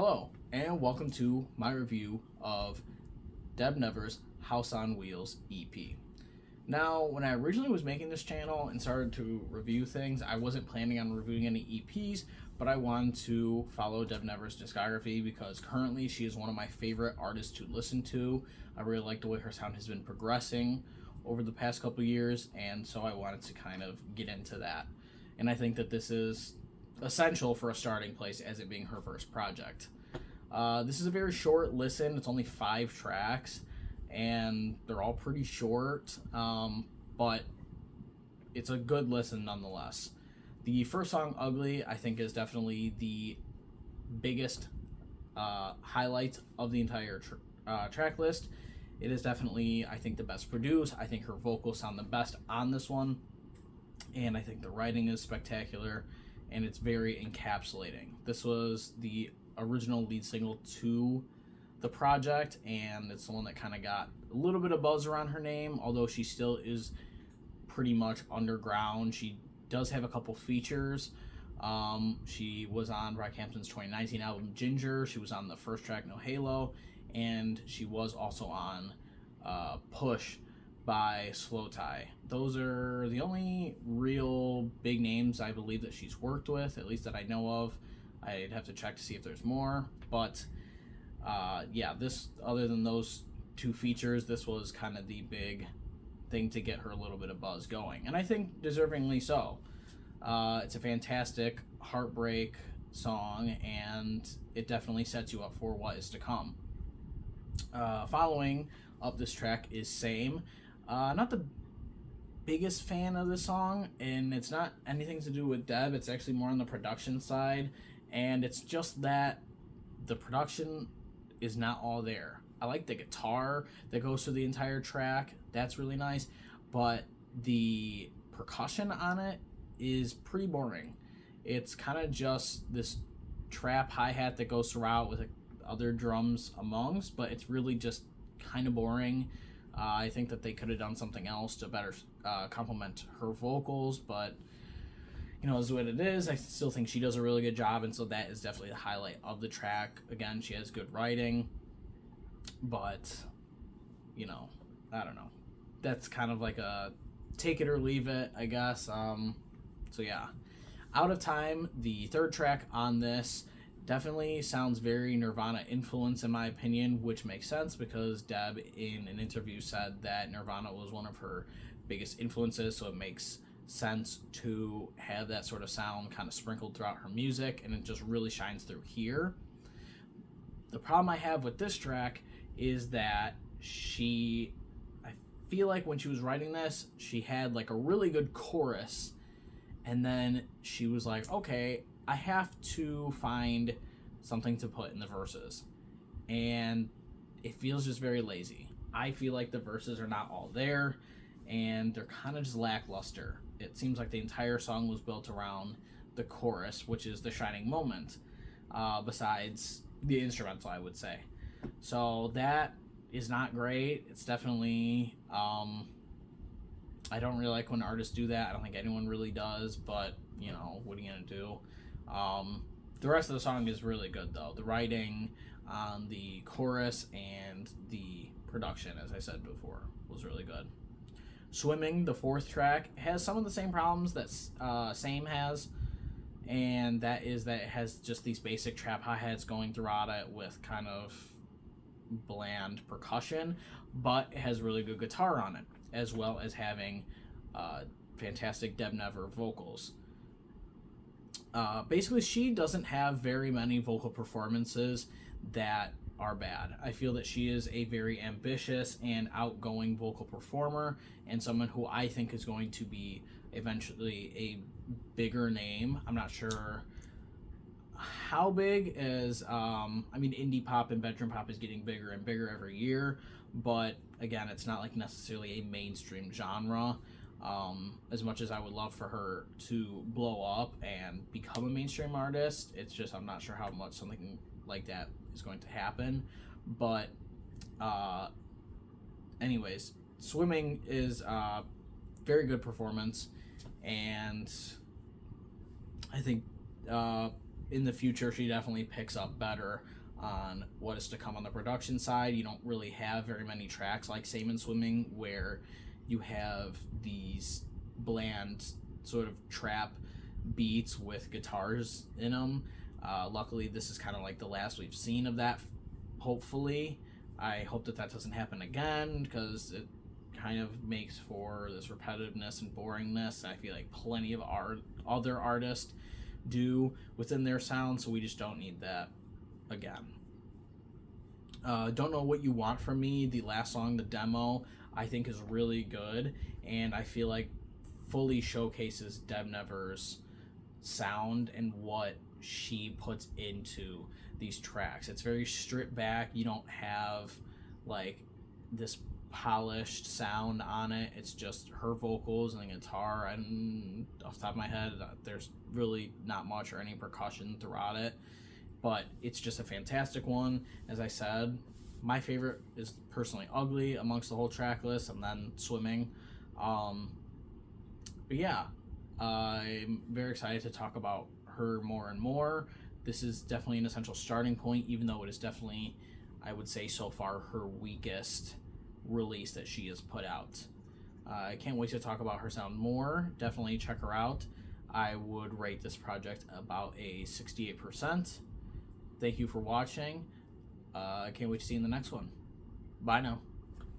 Hello, and welcome to my review of Deb Never's House on Wheels EP. Now, when I originally was making this channel and started to review things, I wasn't planning on reviewing any EPs, but I wanted to follow Deb Never's discography because currently she is one of my favorite artists to listen to. I really like the way her sound has been progressing over the past couple years, and so I wanted to kind of get into that. And I think that this is essential for a starting place as it being her first project. This is a very short listen. It's only 5 tracks and they're all pretty short, but it's a good listen nonetheless. The first song, Ugly, I think is definitely the biggest highlight of the entire track list. It is definitely, I think, the best produced. I think her vocals sound the best on this one, and I think the writing is spectacular, and it's very encapsulating. This was the original lead single to the project, and it's the one that kind of got a little bit of buzz around her name, although she still is pretty much underground. She does have a couple features. She was on Brockhampton's 2019 album Ginger. She was on the first track No Halo, and she was also on Push by Slow Tie. Those are the only real big names I believe that she's worked with, at least that I know of. I'd have to check to see if there's more, but yeah, this, other than those 2 features, this was kind of the big thing to get her a little bit of buzz going, and I think deservingly so. It's a fantastic heartbreak song, and it definitely sets you up for what is to come. Following up this track is Same. Not the biggest fan of the song, and it's not anything to do with Deb. It's actually more on the production side, and it's just that the production is not all there. I like the guitar that goes through the entire track. That's really nice, but the percussion on it is pretty boring. It's kind of just this trap hi-hat that goes throughout with other drums amongst, but it's really just kind of boring. I think that they could have done something else to better complement her vocals, but you know, is what it is. I still think she does a really good job, and so that is definitely the highlight of the track. Again, she has good writing, but you know, I don't know. That's kind of like a take it or leave it, I guess. So yeah, Out of Time, the third track on this, definitely sounds very Nirvana influence in my opinion, which makes sense because Deb in an interview said that Nirvana was one of her biggest influences, so it makes sense to have that sort of sound kind of sprinkled throughout her music, and it just really shines through here. The problem I have with this track is that I feel like when she was writing this, she had like a really good chorus, and then she was like, okay, I have to find something to put in the verses, and it feels just very lazy. I feel like the verses are not all there, and they're kind of just lackluster. It seems like the entire song was built around the chorus, which is the shining moment, besides the instrumental, I would say. So that is not great. It's definitely, I don't really like when artists do that. I don't think anyone really does, but you know, what are you gonna do? The rest of the song is really good though. The writing on the chorus and the production, as I said before, was really good. Swimming, the fourth track, has some of the same problems that Same has, and that is that it has just these basic trap hi-hats going throughout it with kind of bland percussion, but it has really good guitar on it, as well as having fantastic Deb Never vocals. Basically, she doesn't have very many vocal performances that are bad. I feel that she is a very ambitious and outgoing vocal performer, and someone who I think is going to be eventually a bigger name. I'm not sure how big, as I mean, indie pop and bedroom pop is getting bigger and bigger every year, but again, it's not like necessarily a mainstream genre. As much as I would love for her to blow up and become a mainstream artist, it's just I'm not sure how much something like that is going to happen. But anyways, Swimming is very good performance, and I think in the future, she definitely picks up better on what is to come on the production side. You don't really have very many tracks like Same in Swimming, where you have these bland sort of trap beats with guitars in them. Luckily, this is kind of like the last we've seen of that. Hopefully, I hope that doesn't happen again, because it kind of makes for this repetitiveness and boringness. I feel like plenty of other artists do within their sound, so we just don't need that again. Don't Know What You Want From Me, the last song, the demo, I think is really good, and I feel like fully showcases Deb Never's sound and what she puts into these tracks. It's very stripped back. You don't have like this polished sound on it. It's just her vocals and the guitar, and off the top of my head, there's really not much or any percussion throughout it, but it's just a fantastic one. As I said, my favorite is personally Ugly amongst the whole track list, and then Swimming. But yeah, I'm very excited to talk about her more and more. This is definitely an essential starting point, even though it is definitely, I would say so far, her weakest release that she has put out. I can't wait to talk about her sound more. Definitely check her out. I would rate this project about a 68%. Thank you for watching. I can't wait to see you in the next one. Bye now.